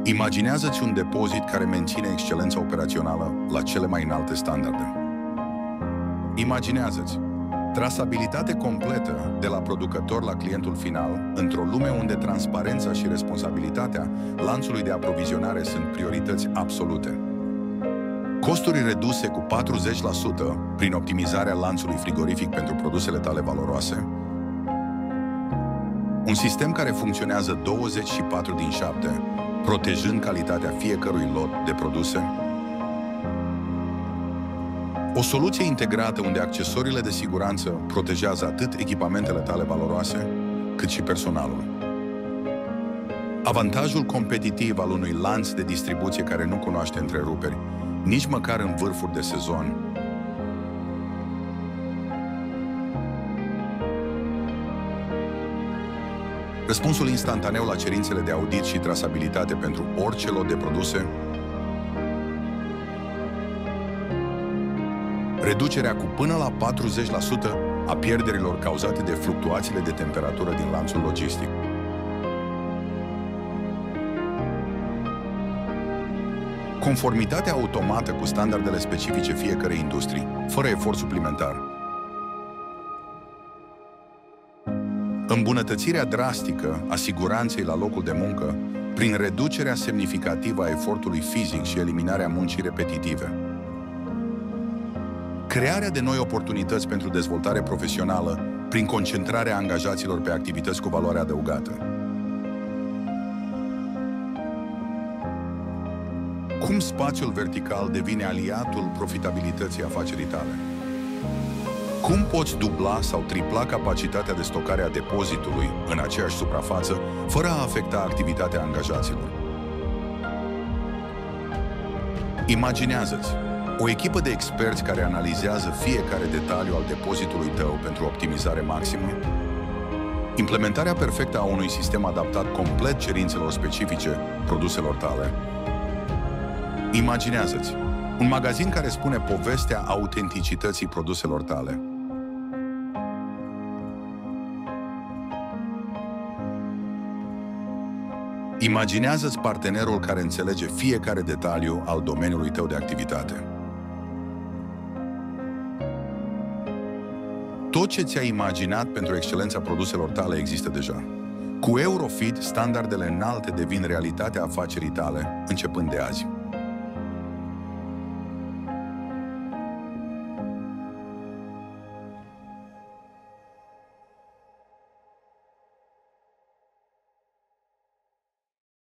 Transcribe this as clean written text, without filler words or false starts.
Imaginează-ți un depozit care menține excelența operațională la cele mai înalte standarde. Imaginează-ți trasabilitate completă de la producător la clientul final, într-o lume unde transparența și responsabilitatea lanțului de aprovizionare sunt priorități absolute. Costuri reduse cu 40% prin optimizarea lanțului frigorific pentru produsele tale valoroase. Un sistem care funcționează 24/7, protejând calitatea fiecărui lot de produse. O soluție integrată unde accesoriile de siguranță protejează atât echipamentele tale valoroase, cât și personalul. Avantajul competitiv al unui lanț de distribuție care nu cunoaște întreruperi, nici măcar în vârfuri de sezon. Răspunsul instantaneu la cerințele de audit și trasabilitate pentru orice lot de produse. Reducerea cu până la 40% a pierderilor cauzate de fluctuațiile de temperatură din lanțul logistic. Conformitatea automată cu standardele specifice fiecărei industrii, fără efort suplimentar. Îmbunătățirea drastică a siguranței la locul de muncă prin reducerea semnificativă a efortului fizic și eliminarea muncii repetitive. Crearea de noi oportunități pentru dezvoltare profesională prin concentrarea angajaților pe activități cu valoare adăugată. Cum spațiul vertical devine aliatul profitabilității afacerii tale? Cum poți dubla sau tripla capacitatea de stocare a depozitului în aceeași suprafață, fără a afecta activitatea angajaților? Imaginează-ți o echipă de experți care analizează fiecare detaliu al depozitului tău pentru optimizare maximă, implementarea perfectă a unui sistem adaptat complet cerințelor specifice produselor tale. Imaginează-ți un magazin care spune povestea autenticității produselor tale. Imaginează-ți partenerul care înțelege fiecare detaliu al domeniului tău de activitate. Tot ce ți-ai imaginat pentru excelența produselor tale există deja. Cu Eurofit, standardele înalte devin realitatea afacerii tale, începând de azi.